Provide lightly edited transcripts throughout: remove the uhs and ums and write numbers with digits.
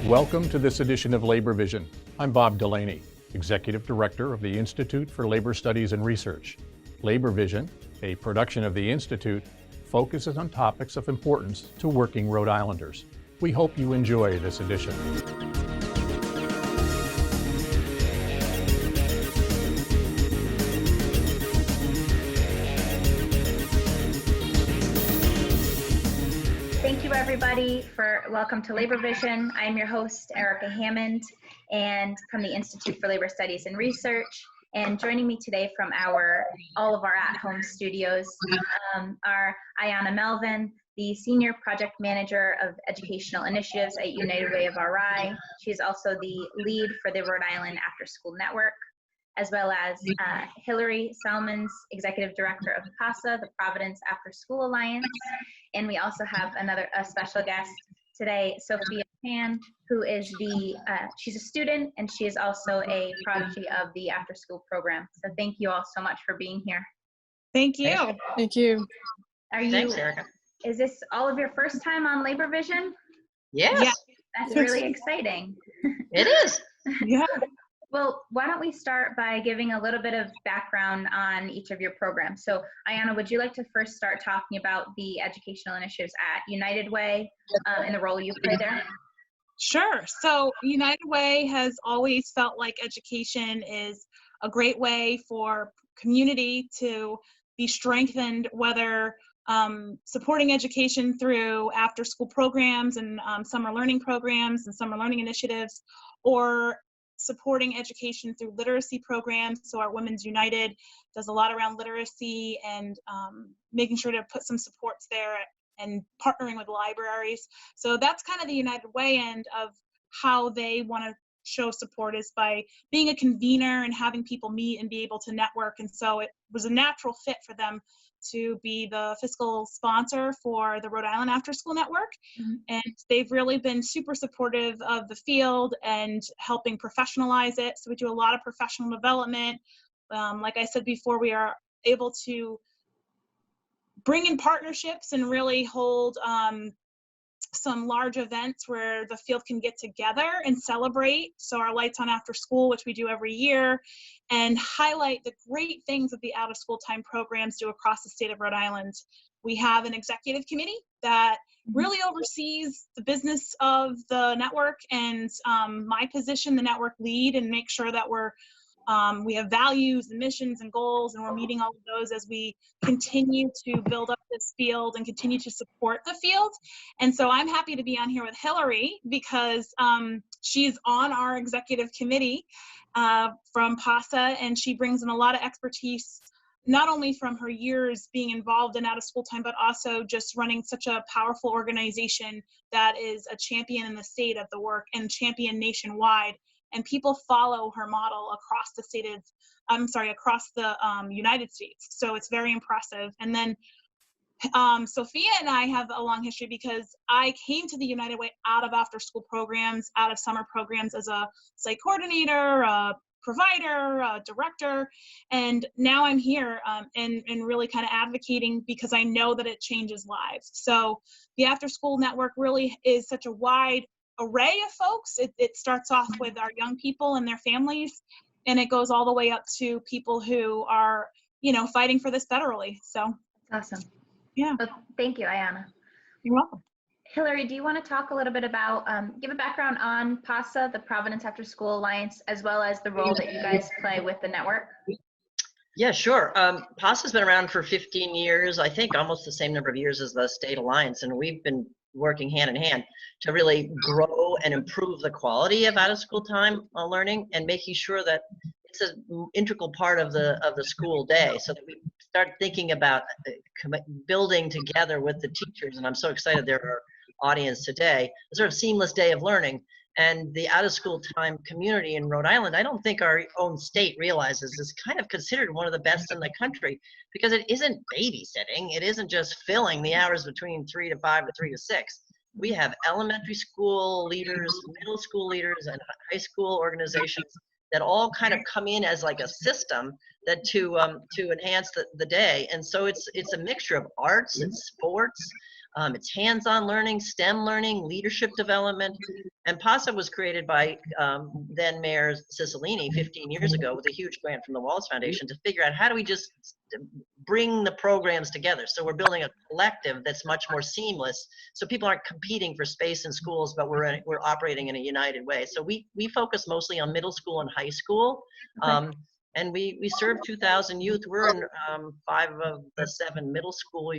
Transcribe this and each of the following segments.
Welcome to this edition of Labor Vision. I'm Bob Delaney, Executive Director of the Institute for Labor Studies and Research. Labor Vision, a production of the Institute, focuses on topics of importance to working Rhode Islanders. We hope you enjoy this edition. Thank you, everybody, welcome to Labor Vision. I'm your host, Erica Hammond, and from the Institute for Labor Studies and Research. And joining me today from all of our at-home studios are Ayana Melvin, the Senior Project Manager of Educational Initiatives at United Way of RI. She's also the lead for the Rhode Island After School Network, as well as Hillary Salmons, Executive Director of PASA, the Providence After School Alliance. And we also have a special guest today, Sophia Chan, who is she's a student and she is also a prodigy of the after school program. So thank you all so much for being here. Thank you. Thank you. Thanks, Erica. Is this all of your first time on Labor Vision? Yes. Yeah. That's really exciting. It is. Yeah. Well, why don't we start by giving a little bit of background on each of your programs. So, Ayana, would you like to first start talking about the educational initiatives at United Way and the role you play there? Sure. So United Way has always felt like education is a great way for community to be strengthened, whether supporting education through after school programs and summer learning programs and summer learning initiatives, or supporting education through literacy programs. So our Women's United does a lot around literacy and making sure to put some supports there and partnering with libraries. So that's kind of the United Way end of how they want to show support, is by being a convener and having people meet and be able to network. And so it was a natural fit for them to be the fiscal sponsor for the Rhode Island After School Network. Mm-hmm. And they've really been super supportive of the field and helping professionalize it. So we do a lot of professional development. Like I said before, we are able to bring in partnerships and really hold some large events where the field can get together and celebrate. So our Lights On After School, which we do every year, and highlight the great things that the out of school time programs do across the state of Rhode Island. We have an executive committee that really oversees the business of the network, and my position, the network lead, and make sure that we have values and missions and goals, and we're meeting all of those as we continue to build up this field and continue to support the field. And so I'm happy to be on here with Hillary because she's on our executive committee from PASA, and she brings in a lot of expertise, not only from her years being involved in out of school time, but also just running such a powerful organization that is a champion in the state of the work and champion nationwide. And people follow her model across the United States. So it's very impressive. And then Sophia and I have a long history because I came to the United Way out of after school programs, out of summer programs as a site coordinator, a provider, a director. And now I'm here and really kind of advocating because I know that it changes lives. So the after school network really is such a wide array of folks. It starts off with our young people and their families, and it goes all the way up to people who are, fighting for this federally. So awesome. Yeah. Well, thank you, Ayana. You're welcome. Hillary, do you want to talk a little bit about, give a background on PASA, the Providence After School Alliance, as well as the role that you guys play with the network? Yeah, sure. PASA's been around for 15 years, I think almost the same number of years as the State Alliance, and we've been working hand in hand to really grow and improve the quality of out-of-school time learning, and making sure that it's an integral part of the school day, so that we start thinking about building together with the teachers. And I'm so excited they're our audience today, a sort of seamless day of learning. And the out-of-school time community in Rhode Island, I don't think our own state realizes, is kind of considered one of the best in the country, because it isn't babysitting. It isn't just filling the hours between 3 to 5 to 3 to 6. We have elementary school leaders, middle school leaders, and high school organizations that all kind of come in as like a system that to enhance the day. And so it's a mixture of arts and sports, It's hands-on learning, STEM learning, leadership development. And PASA was created by then Mayor Cicilline 15 years ago with a huge grant from the Wallace Foundation to figure out how do we just bring the programs together. So we're building a collective that's much more seamless. So people aren't competing for space in schools, but we're operating in a united way. So we focus mostly on middle school and high school. And we serve 2,000 youth. We're in 5 of the 7 middle school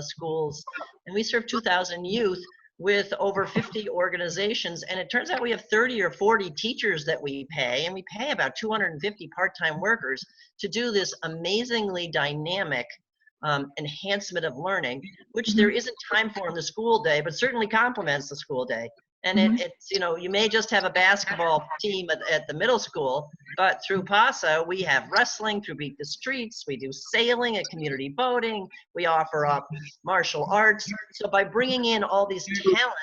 schools, and we serve 2,000 youth with over 50 organizations. And it turns out we have 30 or 40 teachers that we pay, and we pay about 250 part-time workers to do this amazingly dynamic enhancement of learning, which there isn't time for in the school day, but certainly complements the school day. And it's, you know, you may just have a basketball team at the middle school, but through PASA, we have wrestling through Beat the Streets, we do sailing and community boating, we offer up martial arts. So by bringing in all these talent,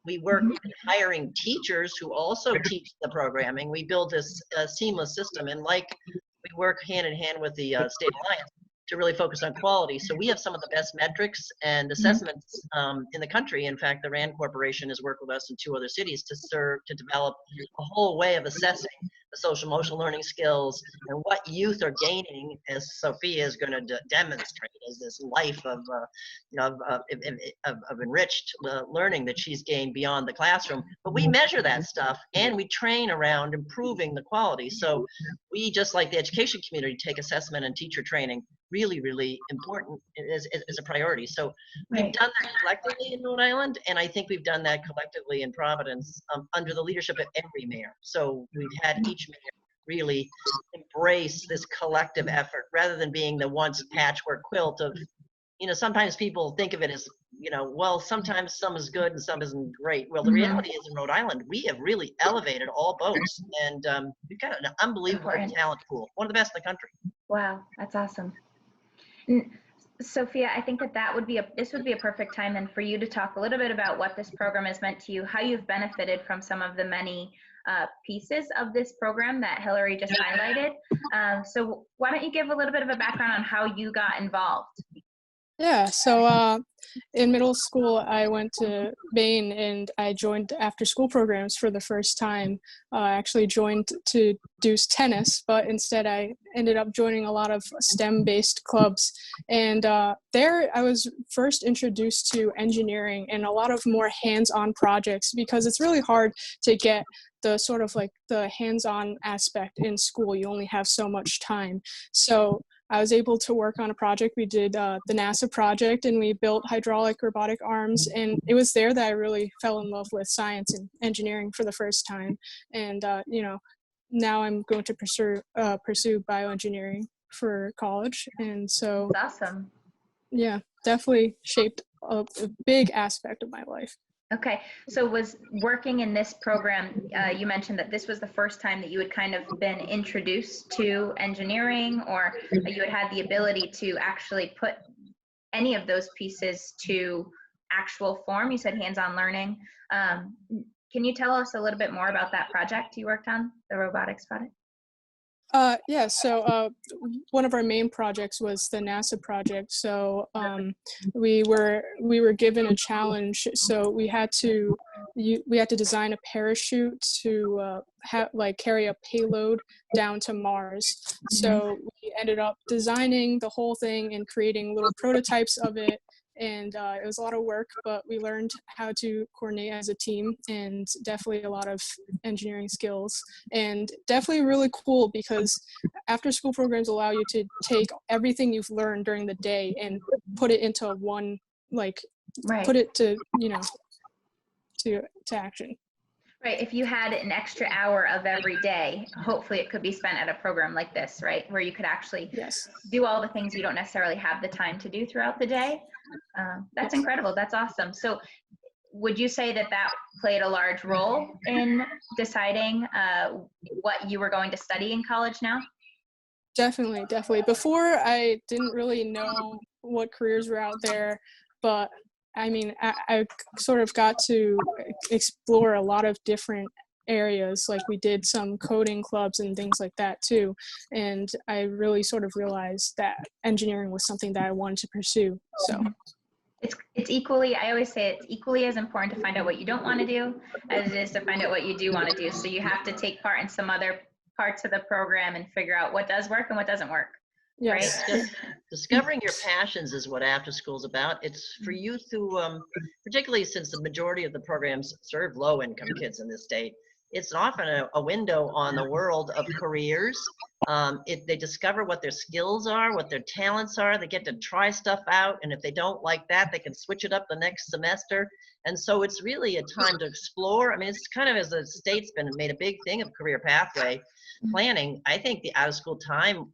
we work in hiring teachers who also teach the programming. We build this seamless system, and like we work hand in hand with the State Alliance to really focus on quality. So we have some of the best metrics and assessments in the country. In fact, the RAND Corporation has worked with us in 2 other cities to develop a whole way of assessing the social emotional learning skills and what youth are gaining, as Sophia is going to demonstrate, as this life of enriched learning that she's gained beyond the classroom. But we measure that stuff, and we train around improving the quality. So we, just like the education community, take assessment and teacher training really, really important as a priority. So we've done that collectively in Rhode Island, and I think we've done that collectively in Providence under the leadership of every mayor. So we've had each mayor really embrace this collective effort rather than being the once patchwork quilt of, you know, sometimes people think of it as, you know, well, sometimes some is good and some isn't great. Well, the reality is in Rhode Island, we have really elevated all boats, and we've got an unbelievable talent pool, one of the best in the country. Wow, that's awesome. Sophia, I think this would be a perfect time then for you to talk a little bit about what this program has meant to you, how you've benefited from some of the many pieces of this program that Hillary just highlighted. So why don't you give a little bit of a background on how you got involved? Yeah, so in middle school, I went to Maine and I joined after school programs for the first time. I actually joined to do tennis, but instead I ended up joining a lot of STEM-based clubs. And there I was first introduced to engineering and a lot of more hands-on projects, because it's really hard to get the sort of like the hands-on aspect in school. You only have so much time. So I was able to work on a project. We did the NASA project, and we built hydraulic robotic arms. And it was there that I really fell in love with science and engineering for the first time. And, you know, now I'm going to pursue bioengineering for college. And so, That's awesome. Yeah, definitely shaped a big aspect of my life. Okay, so was working in this program, you mentioned that this was the first time that you had kind of been introduced to engineering, or you had the ability to actually put any of those pieces to actual form. You said hands-on learning. Can you tell us a little bit more about that project you worked on, the robotics project? Yeah, so one of our main projects was the NASA project. So we were given a challenge. So we had to design a parachute to carry a payload down to Mars. So we ended up designing the whole thing and creating little prototypes of it. And it was a lot of work, but we learned how to coordinate as a team, and definitely a lot of engineering skills, and definitely really cool because after school programs allow you to take everything you've learned during the day and put it into one, put it to, to action. Right. If you had an extra hour of every day, hopefully it could be spent at a program like this, right? Where you could actually do all the things you don't necessarily have the time to do throughout the day. That's incredible. That's awesome. So would you say that played a large role in deciding what you were going to study in college now? Definitely. Before, I didn't really know what careers were out there, but I mean, I sort of got to explore a lot of different areas. Like we did some coding clubs and things like that too. And I really sort of realized that engineering was something that I wanted to pursue. So. It's equally, I always say it's equally as important to find out what you don't want to do as it is to find out what you do want to do. So you have to take part in some other parts of the program and figure out what does work and what doesn't work. Yes. Right? Just discovering your passions is what after school is about. It's for youth who, particularly since the majority of the programs serve low income kids in this state, it's often a window on the world of careers. They discover what their skills are, what their talents are. They get to try stuff out. And if they don't like that, they can switch it up the next semester. And so it's really a time to explore. I mean, it's kind of, as the state's been made a big thing of career pathway planning. I think the out of school time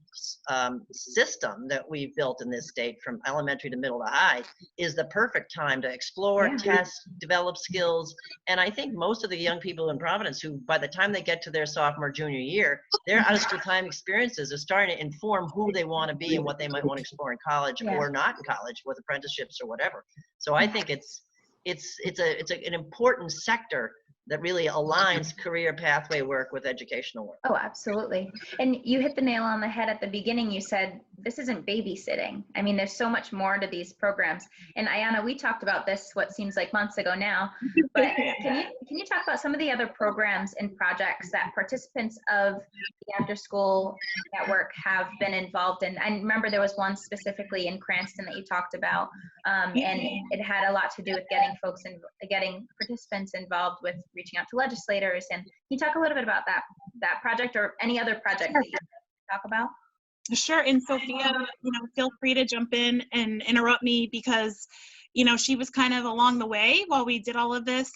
system that we've built in this state from elementary to middle to high is the perfect time to explore, test, develop skills. And I think most of the young people in Providence who, by the time they get to their sophomore, junior year, their out of school time experiences are starting to inform who they want to be and what they might want to explore in college or not in college with apprenticeships or whatever. So I think it's an important sector that really aligns career pathway work with educational work. Oh, absolutely. And you hit the nail on the head at the beginning. You said, this isn't babysitting. I mean, there's so much more to these programs. And Ayana, we talked about this, what seems like months ago now, but can you talk about some of the other programs and projects that participants of the after school network have been involved in? I remember there was one specifically in Cranston that you talked about, and it had a lot to do with getting participants involved with reaching out to legislators. And can you talk a little bit about that project or any other project that you talk about? Sure. And Sophia, feel free to jump in and interrupt me because, she was kind of along the way while we did all of this.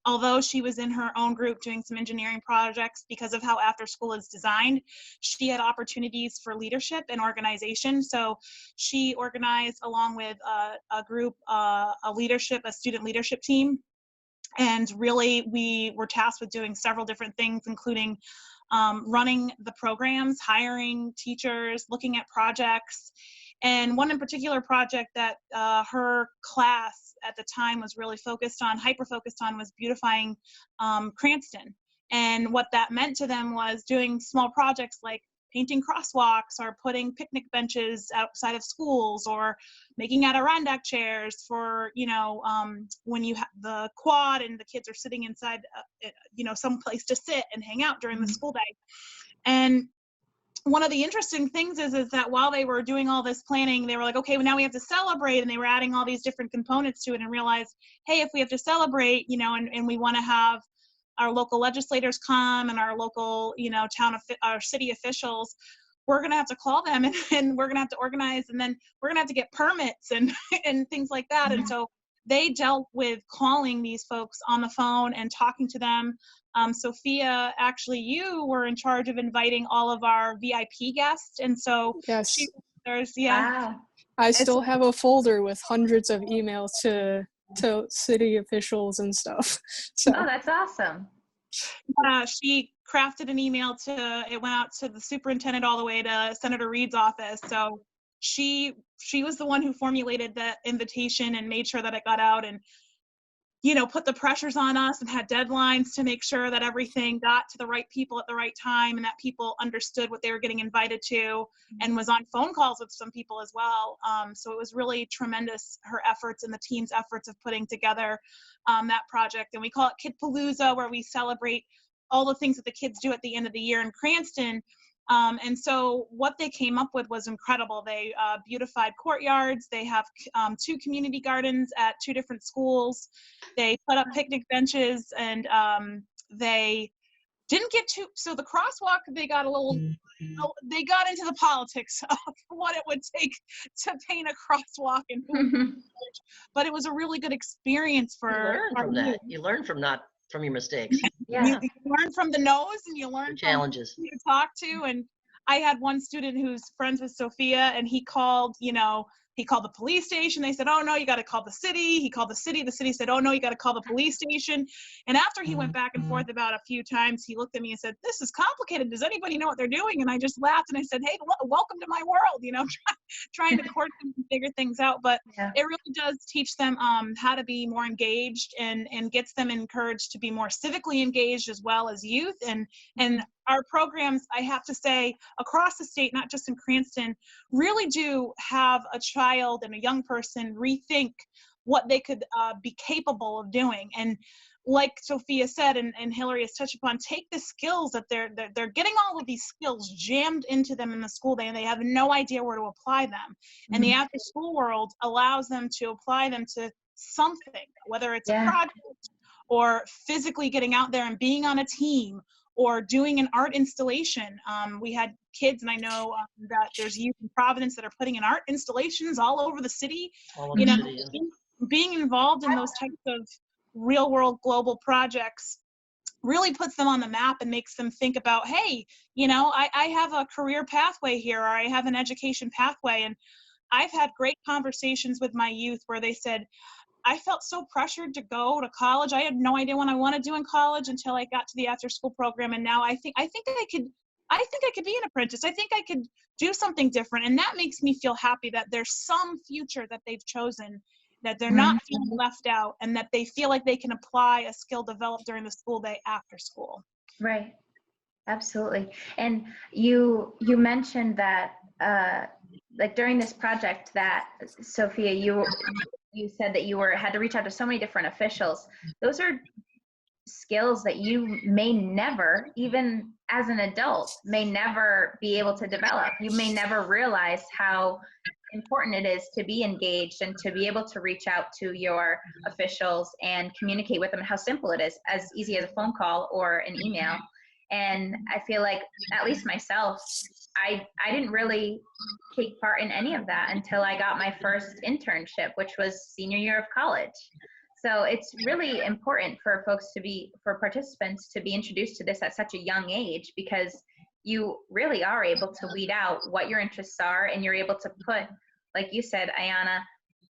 Although she was in her own group doing some engineering projects because of how after school is designed, she had opportunities for leadership and organization. So she organized along with a group, a student leadership team. And really, we were tasked with doing several different things, including running the programs, hiring teachers, looking at projects. And one in particular project that her class at the time was really hyper-focused on was beautifying Cranston. And what that meant to them was doing small projects like painting crosswalks or putting picnic benches outside of schools or making Adirondack chairs for, when you have the quad and the kids are sitting inside, some place to sit and hang out during the school day. And one of the interesting things is that while they were doing all this planning, they were like, okay, well, now we have to celebrate. And they were adding all these different components to it and realized, hey, if we have to celebrate, and we want to have our local legislators come and our local, our city officials, we're going to have to call them and we're going to have to organize, and then we're going to have to get permits and things like that. And so they dealt with calling these folks on the phone and talking to them. Sophia, actually, you were in charge of inviting all of our VIP guests. And so yes, wow. I still have a folder with hundreds of emails to city officials and stuff. So. Oh, that's awesome. She crafted an email it went out to the superintendent all the way to Senator Reed's office. So she was the one who formulated the invitation and made sure that it got out and, put the pressures on us and had deadlines to make sure that everything got to the right people at the right time and that people understood what they were getting invited to, and was on phone calls with some people as well. So it was really tremendous, her efforts and the team's efforts of putting together that project. And we call it Kidpalooza, where we celebrate all the things that the kids do at the end of the year in Cranston. And so what they came up with was incredible. They beautified courtyards. They have 2 community gardens at 2 different schools. They put up picnic benches, and they didn't get too, so the crosswalk, they got they got into the politics of what it would take to paint a crosswalk and but it was a really good experience for You learn from your mistakes. Yeah. You learn from the no's and you learn challenges from who to talk to. And I had one student who's friends with Sophia, and he called, he called the police station. They said, oh no, you got to call the city. He called the city. The city said, oh no, you got to call the police station. And after he went back and forth about a few times, he looked at me and said, this is complicated. Does anybody know what they're doing? And I just laughed and I said, hey, welcome to my world, trying to court them and figure things out. But it really does teach them how to be more engaged and gets them encouraged to be more civically engaged as well as youth. And our programs, I have to say, across the state, not just in Cranston, really do have a child and a young person rethink what they could be capable of doing. And like Sophia said, and Hillary has touched upon, take the skills that they're getting all of these skills jammed into them in the school day, and they have no idea where to apply them. And the after school world allows them to apply them to something, whether it's a project or physically getting out there and being on a team or doing an art installation. We had kids, and I know that there's youth in Providence that are putting in art installations all over the city. Being involved in those types of real world global projects really puts them on the map and makes them think about, hey, I have a career pathway here, or I have an education pathway. And I've had great conversations with my youth where they said, I felt so pressured to go to college. I had no idea what I want to do in college until I got to the after school program. And now I think I could be an apprentice. I think I could do something different. And that makes me feel happy that there's some future that they've chosen, that they're not feeling left out, and that they feel like they can apply a skill developed during the school day after school. Right. Absolutely. And you mentioned that like during this project that Sophia, you said that you had to reach out to so many different officials. Those are skills that you may never, even as an adult, may never be able to develop. You may never realize how important it is to be engaged and to be able to reach out to your officials and communicate with them, how simple it is, as easy as a phone call or an email. And I feel like, at least myself, I didn't really take part in any of that until I got my first internship, which was senior year of college. So it's really important for participants to be introduced to this at such a young age, because you really are able to weed out what your interests are, and you're able to put, like you said, Ayana,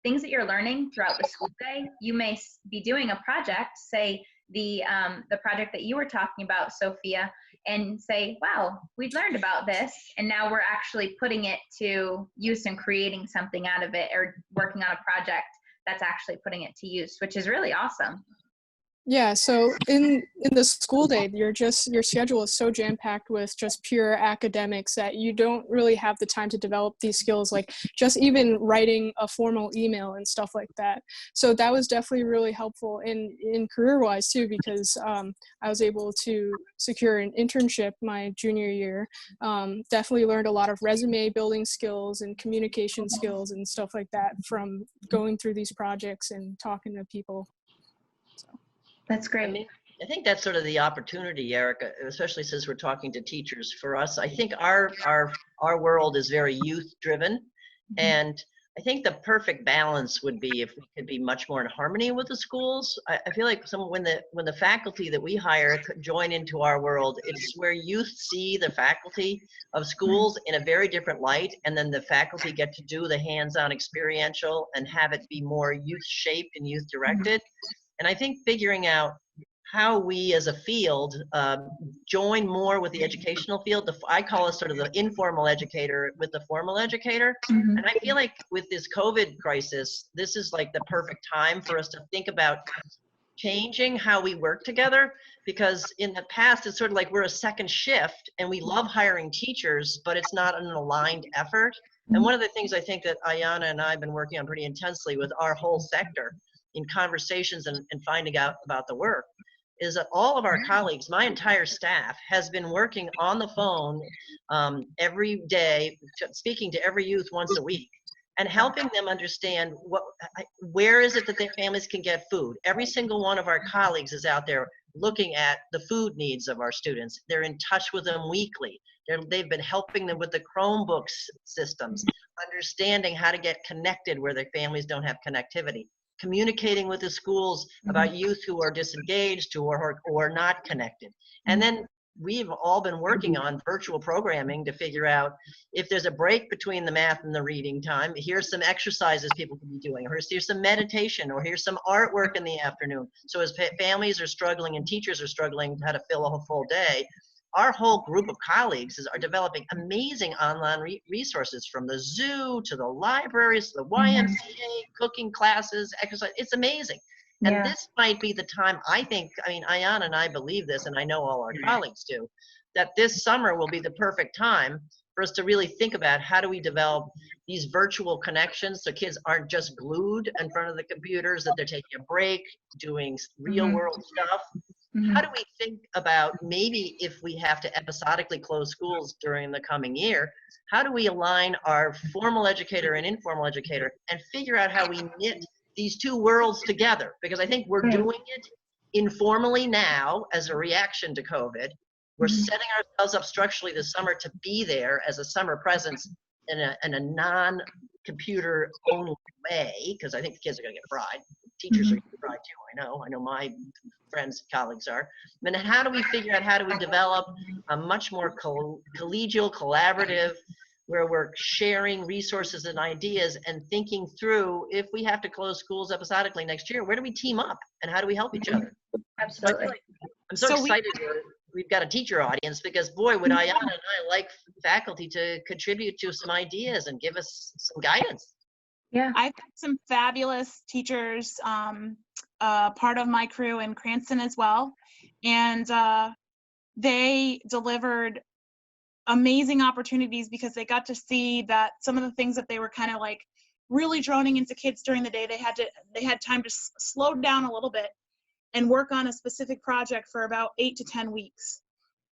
things that you're learning throughout the school day. You may be doing a project, say the project that you were talking about, Sophia, and say, wow, we've learned about this, and now we're actually putting it to use and creating something out of it, or working on a project that's actually putting it to use, which is really awesome. Yeah, so in the school day, your schedule is so jam-packed with just pure academics that you don't really have the time to develop these skills, like just even writing a formal email and stuff like that. So that was definitely really helpful in career-wise too, because I was able to secure an internship my junior year. Definitely learned a lot of resume building skills and communication skills and stuff like that from going through these projects and talking to people. That's great. I mean, I think that's sort of the opportunity, Erica, especially since we're talking to teachers. For us, I think our world is very youth driven, and I think the perfect balance would be if we could be much more in harmony with the schools. I feel like when the faculty that we hire join into our world, it's where youth see the faculty of schools in a very different light, and then the faculty get to do the hands-on experiential and have it be more youth shaped and youth directed. And I think figuring out how we as a field join more with the educational field, I call it sort of the informal educator with the formal educator. And I feel like with this COVID crisis, this is like the perfect time for us to think about changing how we work together, because in the past, it's sort of like we're a second shift and we love hiring teachers, but it's not an aligned effort. And one of the things I think that Ayana and I have been working on pretty intensely with our whole sector in conversations and finding out about the work is that all of our colleagues, my entire staff, has been working on the phone every day, speaking to every youth once a week and helping them understand where is it that their families can get food. Every single one of our colleagues is out there looking at the food needs of our students. They're in touch with them weekly. They've been helping them with the Chromebooks systems, understanding how to get connected where their families don't have connectivity, communicating with the schools about youth who are disengaged or not connected. And then we've all been working on virtual programming to figure out if there's a break between the math and the reading time, here's some exercises people can be doing, or here's some meditation, or here's some artwork in the afternoon. So as families are struggling and teachers are struggling how to fill a full day, our whole group of colleagues are developing amazing online resources, from the zoo to the libraries, to the YMCA, cooking classes, exercise. It's amazing. And this might be the time, I think, I mean, Ayana and I believe this, and I know all our colleagues do, that this summer will be the perfect time for us to really think about how do we develop these virtual connections so kids aren't just glued in front of the computers, that they're taking a break, doing real world stuff. How do we think about maybe if we have to episodically close schools during the coming year, how do we align our formal educator and informal educator and figure out how we knit these two worlds together? Because I think we're doing it informally now as a reaction to COVID. We're setting ourselves up structurally this summer to be there as a summer presence in a non-computer only way, because I think the kids are going to get fried. Teachers are going to get fried too. I know my friends, colleagues are. And then how do we figure out how do we develop a much more collegial, collaborative, where we're sharing resources and ideas and thinking through, if we have to close schools episodically next year, where do we team up and how do we help each other? Absolutely. I'm so excited we've got a teacher audience, because boy, would Ayana and I like faculty to contribute to some ideas and give us some guidance. Yeah. I've got some fabulous teachers, part of my crew in Cranston as well. And they delivered amazing opportunities because they got to see that some of the things that they were kind of like really droning into kids during the day, they had time to slow down a little bit and work on a specific project for about 8 to 10 weeks.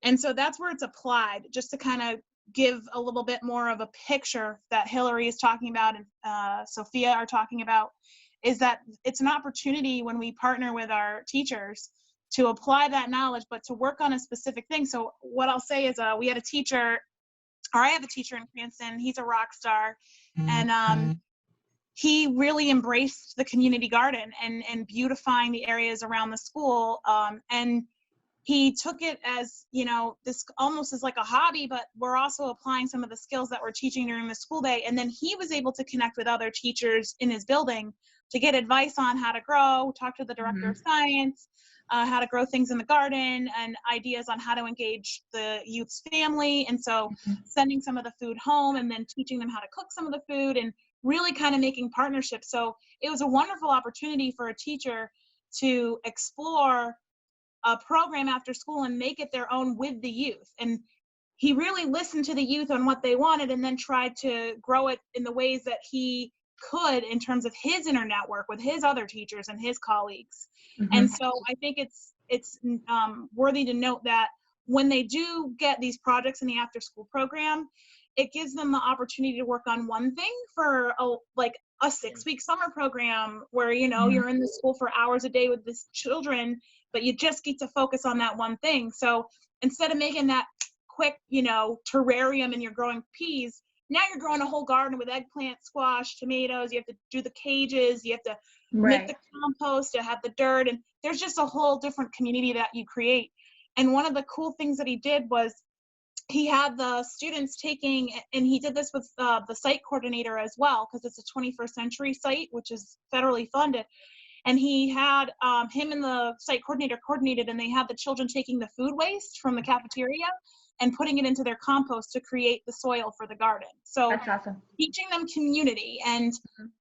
And so that's where it's applied, just to kind of give a little bit more of a picture that Hillary is talking about and Sophia are talking about, is that it's an opportunity when we partner with our teachers to apply that knowledge, but to work on a specific thing. So what I'll say is I have a teacher in Cranston. He's a rock star. And he really embraced the community garden and beautifying the areas around the school. And he took it as, this almost is like a hobby, but we're also applying some of the skills that we're teaching during the school day. And then he was able to connect with other teachers in his building to get advice on how to grow, talk to the director of science, how to grow things in the garden, and ideas on how to engage the youth's family. And so sending some of the food home and then teaching them how to cook some of the food and really kind of making partnerships. So it was a wonderful opportunity for a teacher to explore a program after school and make it their own with the youth. And he really listened to the youth on what they wanted and then tried to grow it in the ways that he could in terms of his inner network with his other teachers and his colleagues. And so I think it's worthy to note that when they do get these projects in the after school program, it gives them the opportunity to work on one thing for a 6-week summer program where, you're in the school for hours a day with these children, but you just get to focus on that one thing. So instead of making that quick, terrarium and you're growing peas, now you're growing a whole garden with eggplant, squash, tomatoes. You have to do the cages. You have to make the compost, to have the dirt. And there's just a whole different community that you create. And one of the cool things that he did was he had the students taking, and he did this with the site coordinator as well, because it's a 21st century site, which is federally funded. And he had him and the site coordinator coordinated, and they had the children taking the food waste from the cafeteria and putting it into their compost to create the soil for the garden. So that's awesome. Teaching them community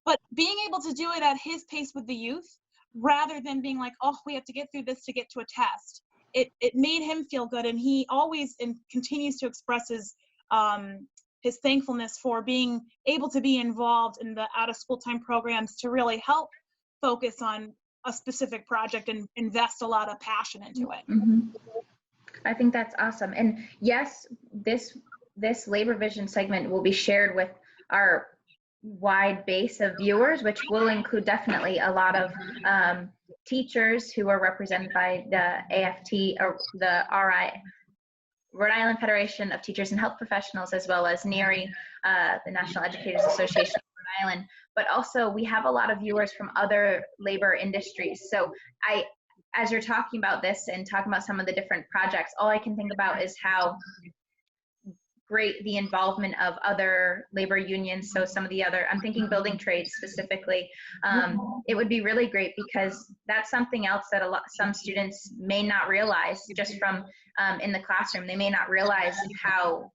but being able to do it at his pace with the youth, rather than being like, oh, we have to get through this to get to a test. It made him feel good, and he always continues to express his thankfulness for being able to be involved in the out of school time programs to really help focus on a specific project and invest a lot of passion into it. I think that's awesome. And yes, this Labor Vision segment will be shared with our wide base of viewers, which will include definitely a lot of teachers who are represented by the AFT or the RI, Rhode Island Federation of Teachers and Health Professionals, as well as NERI, the National Educators Association of Rhode Island. But also we have a lot of viewers from other labor industries. So as you're talking about this and talking about some of the different projects, all I can think about is how great the involvement of other labor unions. So some of the other, I'm thinking building trades specifically, it would be really great because that's something else that some students may not realize just from in the classroom. They may not realize how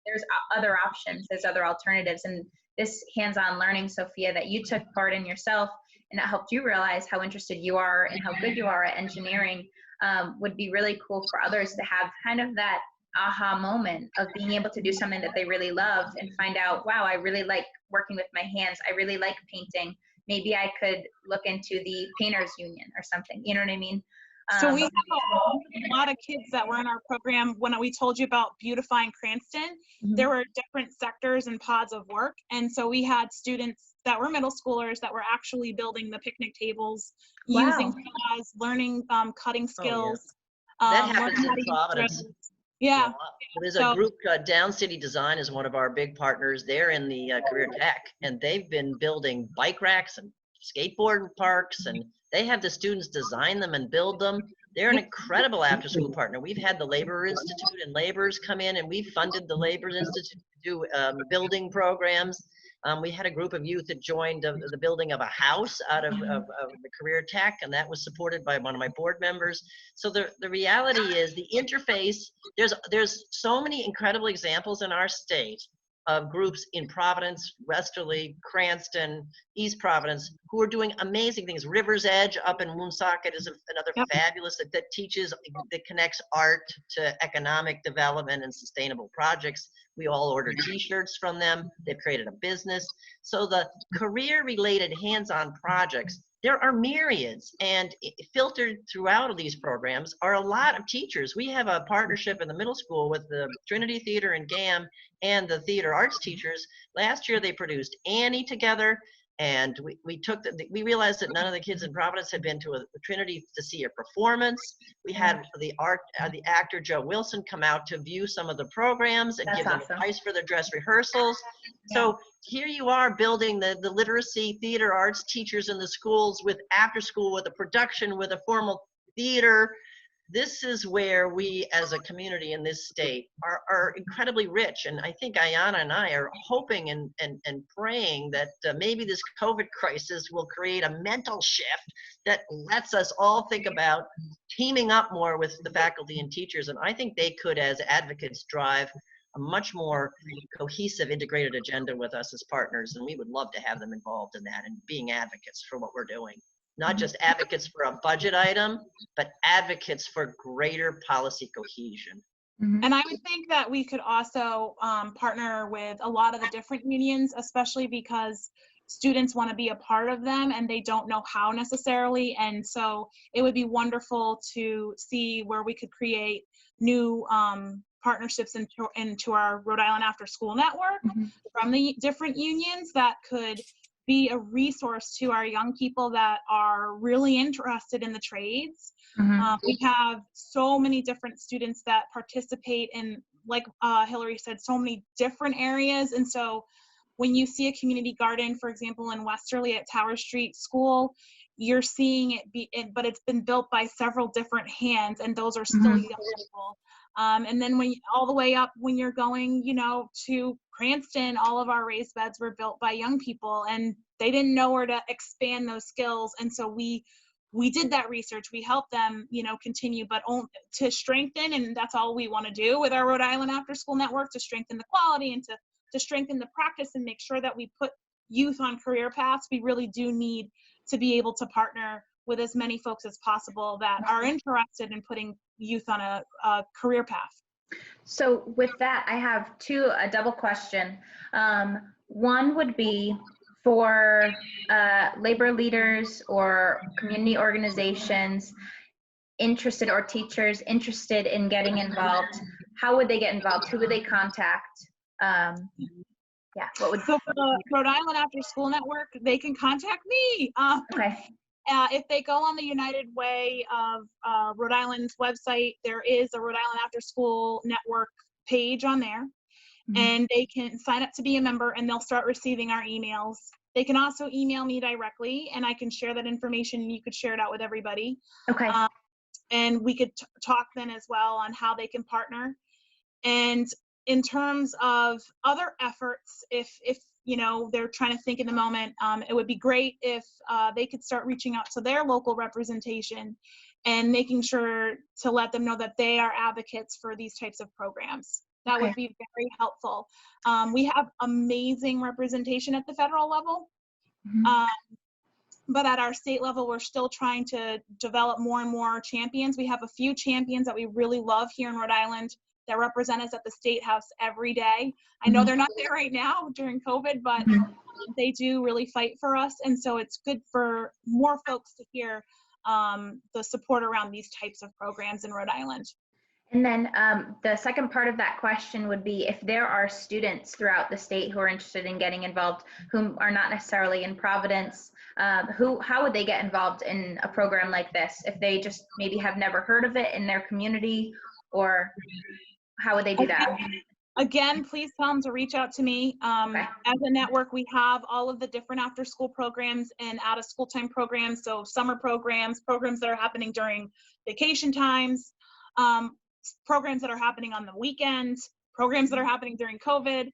there's other options, there's other alternatives. And this hands-on learning, Sophia, that you took part in yourself, and it helped you realize how interested you are and how good you are at engineering, would be really cool for others to have kind of that aha moment of being able to do something that they really love and find out, wow, I really like working with my hands. I really like painting. Maybe I could look into the painters union or something. You know what I mean? So we have a lot of kids that were in our program. When we told you about Beautifying Cranston, there were different sectors and pods of work. And so we had students that were middle schoolers that were actually building the picnic tables, using saws, learning cutting skills. That happens learning how to in use Providence. drills. Yeah. There's a group, Down City Design is one of our big partners. They're in the career tech, and they've been building bike racks and skateboard parks, and they have the students design them and build them. They're an incredible after-school partner. We've had the Labor Institute and Laborers come in, and we funded the Labor Institute to do building programs. We had a group of youth that joined the building of a house out of the career tech, and that was supported by one of my board members. So the reality is the interface, there's so many incredible examples in our state of groups in Providence, Westerly, Cranston, East Providence, who are doing amazing things. River's Edge up in Woonsocket is another fabulous that teaches, that connects art to economic development and sustainable projects. We all order t-shirts from them. They've created a business. So the career-related hands-on projects, there are myriads, and filtered throughout these programs are a lot of teachers. We have a partnership in the middle school with the Trinity Theater and GAM and the theater arts teachers. Last year they produced Annie together, and we realized that none of the kids in Providence had been to a Trinity to see a performance. We had the actor Joe Wilson come out to view some of the programs and give them advice for their dress rehearsals. So here you are building the literacy theater arts teachers in the schools with after school, with a production, with a formal theater. This is where we as a community in this state are incredibly rich. And I think Ayana and I are hoping and praying that maybe this COVID crisis will create a mental shift that lets us all think about teaming up more with the faculty and teachers. And I think they could, as advocates, drive a much more cohesive, integrated agenda with us as partners. And we would love to have them involved in that and being advocates for what we're doing. Not just advocates for a budget item, but advocates for greater policy cohesion. And I would think that we could also partner with a lot of the different unions, especially because students want to be a part of them and they don't know how necessarily. And so it would be wonderful to see where we could create new partnerships into our Rhode Island After School Network from the different unions that could be a resource to our young people that are really interested in the trades. We have so many different students that participate in, like Hillary said, so many different areas. And so when you see a community garden, for example, in Westerly at Tower Street School, you're seeing but it's been built by several different hands, and those are still young people. And then all the way up when you're going, to Cranston, all of our raised beds were built by young people, and they didn't know where to expand those skills. And so we did that research. We helped them, continue, but to strengthen, and that's all we want to do with our Rhode Island After School Network, to strengthen the quality and to strengthen the practice and make sure that we put youth on career paths. We really do need to be able to partner with as many folks as possible that are interested in putting youth on a career path. So with that, I have a double question. One would be for labor leaders or community organizations interested, or teachers interested in getting involved. How would they get involved? Who would they contact? So for the Rhode Island After School Network, they can contact me. Okay. If they go on the United Way of Rhode Island's website, there is a Rhode Island After School Network page on there, and they can sign up to be a member, and they'll start receiving our emails. They can also email me directly, and I can share that information, and you could share it out with everybody. Okay. And we could talk then as well on how they can partner. And in terms of other efforts, if they're trying to think in the moment, it would be great if they could start reaching out to their local representation and making sure to let them know that they are advocates for these types of programs. That would be very helpful. We have amazing representation at the federal level, but at our state level, we're still trying to develop more and more champions. We have a few champions that we really love here in Rhode Island that represent us at the State House every day. I know they're not there right now during COVID, but they do really fight for us. And so it's good for more folks to hear the support around these types of programs in Rhode Island. And then the second part of that question would be, if there are students throughout the state who are interested in getting involved, whom are not necessarily in Providence, how would they get involved in a program like this? If they just maybe have never heard of it in their community, or how would they do that? Again, please tell them to reach out to me. Okay. As a network, we have all of the different after-school programs and out-of-school time programs, so summer programs, programs that are happening during vacation times, programs that are happening on the weekends, programs that are happening during COVID.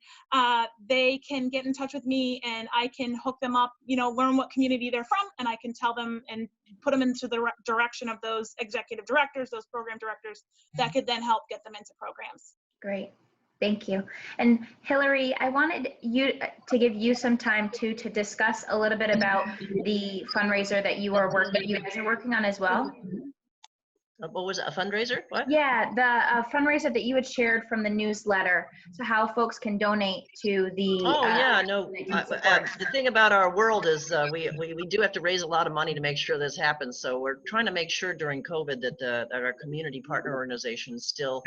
They can get in touch with me and I can hook them up, learn what community they're from, and I can tell them and put them into the direction of those executive directors, those program directors that could then help get them into programs. Great. Thank you. And Hillary, I wanted you to give you some time to discuss a little bit about the fundraiser that you guys are working on as well. What was it, a fundraiser? What? Yeah, the fundraiser that you had shared from the newsletter, so how folks can donate to the. The thing about our world is we do have to raise a lot of money to make sure this happens. So we're trying to make sure during COVID that our community partner organizations still,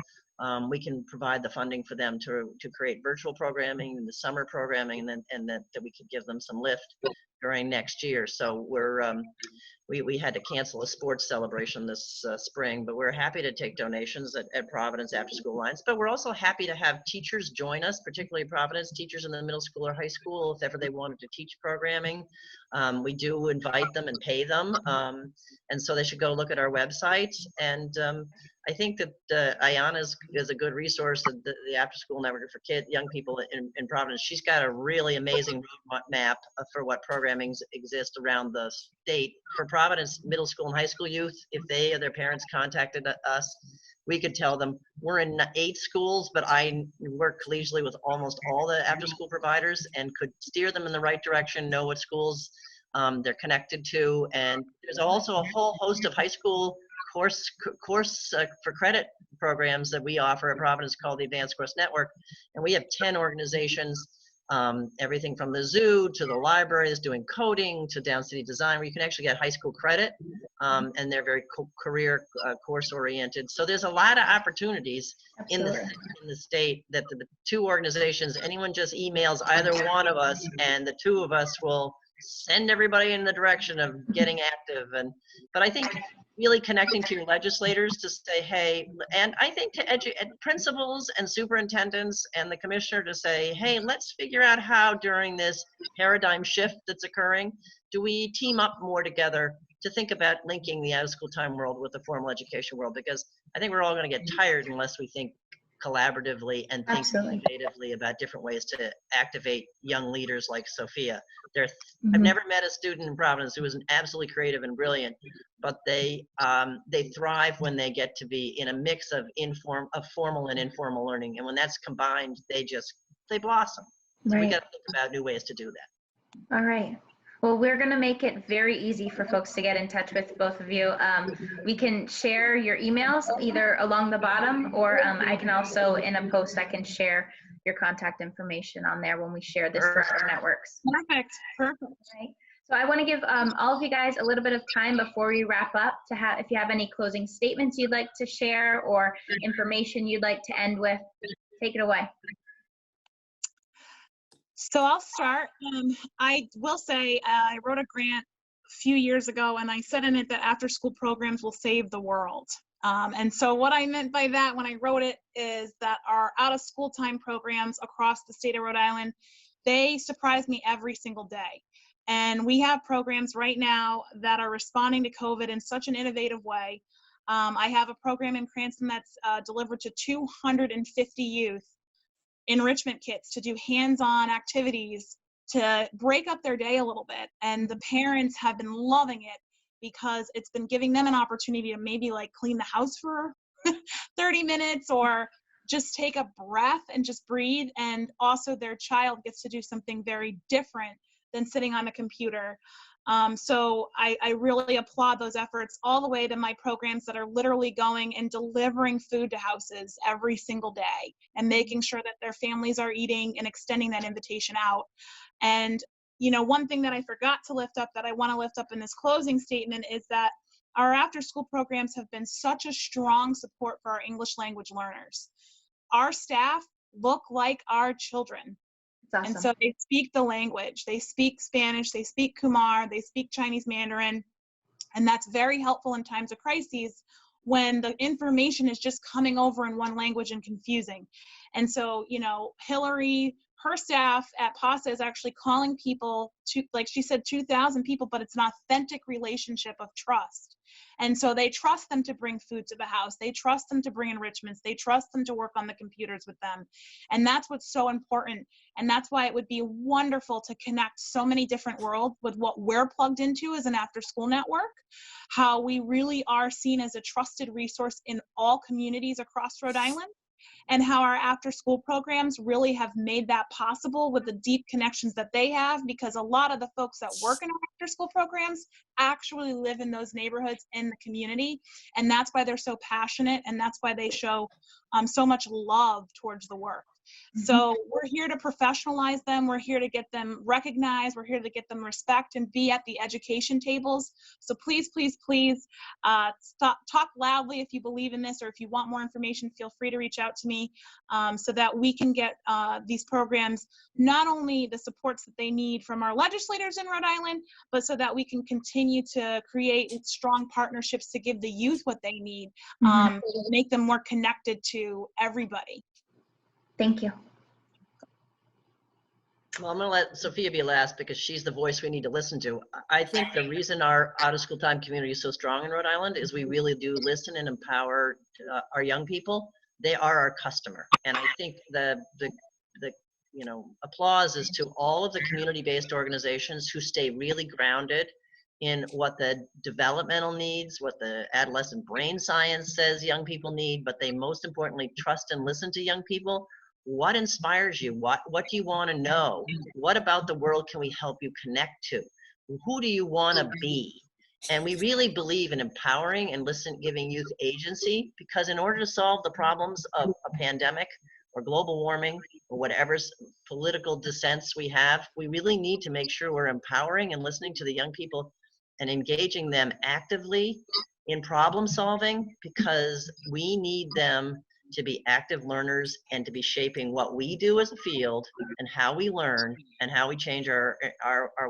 we can provide the funding for them to create virtual programming and the summer programming, and that we could give them some lift during next year. So we had to cancel a sports celebration this spring, but we're happy to take donations at Providence After School Alliance. But we're also happy to have teachers join us, particularly Providence teachers in the middle school or high school, if ever they wanted to teach programming. We do invite them and pay them, and so they should go look at our website. And I think that Ayana is a good resource, the After School Network for young people in Providence. She's got a really amazing roadmap for what programming exists around the state. For Providence middle school and high school youth, if they or their parents contacted us, we could tell them we're in 8 schools, but I work collegially with almost all the after school providers and could steer them in the right direction, know what schools they're connected to. And there's also a whole host of high school course for credit programs that we offer at Providence called the Advanced Course Network. And we have 10 organizations, everything from the zoo to the libraries doing coding to down city design, where you can actually get high school credit, and they're very career course oriented. So there's a lot of opportunities in the state that the 2 organizations, anyone just emails either one of us and the 2 of us will send everybody in the direction of getting active. But I think really connecting to your legislators to say, hey, and I think to educate principals and superintendents and the commissioner to say, hey, let's figure out how during this paradigm shift that's occurring, do we team up more together to think about linking the out-of-school time world with the formal education world? Because I think we're all going to get tired unless we think collaboratively and think innovatively about different ways to activate young leaders like Sophia. I've never met a student in Providence who isn't absolutely creative and brilliant, but they thrive when they get to be in a mix of formal and informal learning, and when that's combined, they blossom. So we got to think about new ways to do that. All right. Well, we're going to make it very easy for folks to get in touch with both of you. We can share your emails either along the bottom, or I can also, in a post, I can share your contact information on there when we share this for our networks. Perfect. Right. So I want to give all of you guys a little bit of time before we wrap up to have, if you have any closing statements you'd like to share or information you'd like to end with, take it away. So I'll start. I will say I wrote a grant a few years ago, and I said in it that after-school programs will save the world. And so what I meant by that when I wrote it is that our out-of-school time programs across the state of Rhode Island, they surprise me every single day. And we have programs right now that are responding to COVID in such an innovative way. I have a program in Cranston that's delivered to 250 youth, enrichment kits to do hands-on activities to break up their day a little bit. And the parents have been loving it because it's been giving them an opportunity to maybe like clean the house for 30 minutes or just take a breath and just breathe. And also their child gets to do something very different than sitting on a computer. So I really applaud those efforts, all the way to my programs that are literally going and delivering food to houses every single day and making sure that their families are eating and extending that invitation out. And, you know, one thing that I forgot to lift up that I want to lift up in this closing statement is that our after-school programs have been such a strong support for our English language learners. Our staff look like our children. That's awesome. And so they speak the language. They speak Spanish, they speak Kumar, they speak Chinese Mandarin. And that's very helpful in times of crises when the information is just coming over in one language and confusing. And so, you know, Hillary, her staff at PASA is actually calling people to, like she said, 2,000 people, but it's an authentic relationship of trust. And so they trust them to bring food to the house. They trust them to bring enrichments. They trust them to work on the computers with them. And that's what's so important. And that's why it would be wonderful to connect so many different worlds with what we're plugged into as an after-school network, how we really are seen as a trusted resource in all communities across Rhode Island, and how our after-school programs really have made that possible with the deep connections that they have, because a lot of the folks that work in our after-school programs actually live in those neighborhoods in the community, and that's why they're so passionate, and that's why they show so much love towards the work. So we're here to professionalize them. We're here to get them recognized. We're here to get them respect and be at the education tables. So please, please, please talk loudly if you believe in this, or if you want more information, feel free to reach out to me so that we can get these programs not only the supports that they need from our legislators in Rhode Island, but so that we can continue to create strong partnerships to give the youth what they need, make them more connected to everybody. Thank you. Well, I'm going to let Sophia be last because she's the voice we need to listen to. I think the reason our out-of-school time community is so strong in Rhode Island is we really do listen and empower our young people. They are our customer, and I think the you know, applause is to all of the community-based organizations who stay really grounded in what the developmental needs, what the adolescent brain science says young people need, but they most importantly trust and listen to young people. What inspires you? What do you want to know? What about the world can we help you connect to? Who do you want to be? And we really believe in empowering and giving youth agency, because in order to solve the problems of a pandemic or global warming or whatever political dissents we have, we really need to make sure we're empowering and listening to the young people and engaging them actively in problem solving, because we need them to be active learners and to be shaping what we do as a field and how we learn and how we change our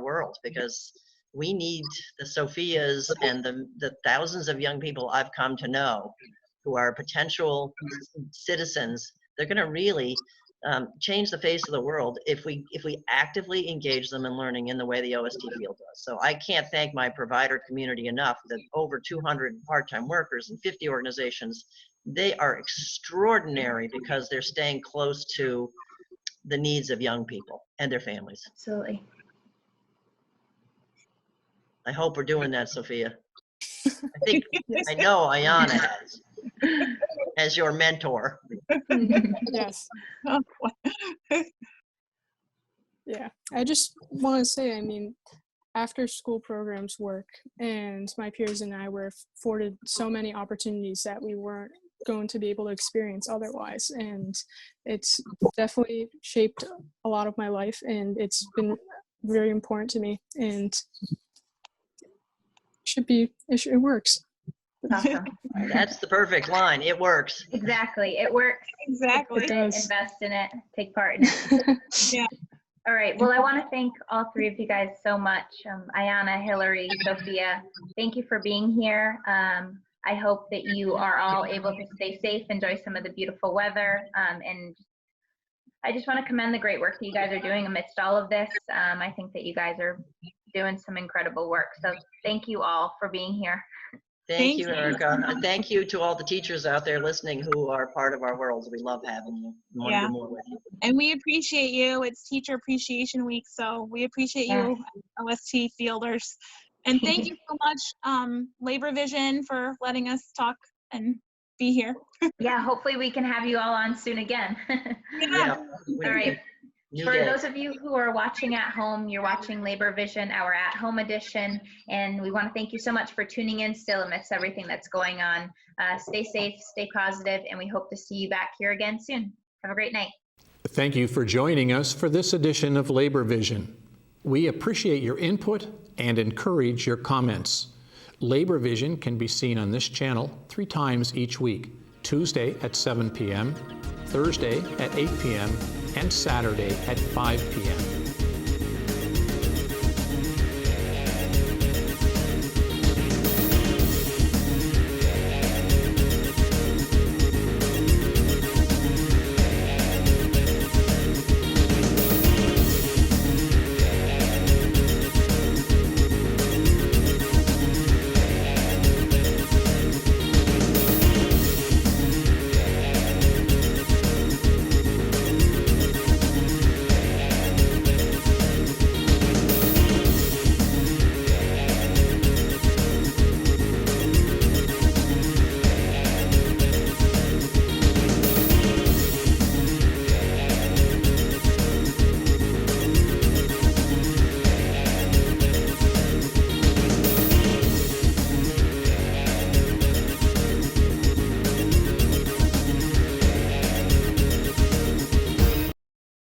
world, because we need the Sophias and the thousands of young people I've come to know who are potential citizens. They're going to really change the face of the world if we actively engage them in learning in the way the OST field does. So I can't thank my provider community enough, that over 200 part-time workers and 50 organizations. They are extraordinary because they're staying close to the needs of young people and their families. Absolutely. I hope we're doing that, Sophia. I know Ayana has, as your mentor. Yes. Yeah, I just want to say, I mean, after school programs work, and my peers and I were afforded so many opportunities that we weren't going to be able to experience otherwise, and it's definitely shaped a lot of my life, and it's been very important to me, and it works. Awesome. That's the perfect line. It works. Exactly. It works. Exactly. It does. Invest in it. Take part in it. Yeah. All right. Well, I want to thank all three of you guys so much. Ayana, Hillary, Sophia, thank you for being here. I hope that you are all able to stay safe, enjoy some of the beautiful weather, and I just want to commend the great work that you guys are doing amidst all of this. I think that you guys are doing some incredible work. So thank you all for being here. Thank you, Erica. And thank you to all the teachers out there listening who are part of our world. We love having you. We want to do more with you. And we appreciate you. It's Teacher Appreciation Week, so we appreciate you, OST fielders. And thank you so much, Labor Vision, for letting us talk and be here. Yeah, hopefully we can have you all on soon again. Yeah. All right. New For day. those of you who are watching at home, you're watching Labor Vision, our at-home edition, and we want to thank you so much for tuning in still amidst everything that's going on. Stay safe, stay positive, and we hope to see you back here again soon. Have a great night. Thank you for joining us for this edition of Labor Vision. We appreciate your input and encourage your comments. Labor Vision can be seen on this channel 3 times each week: Tuesday at 7 p.m., Thursday at 8 p.m., and Saturday at 5 p.m.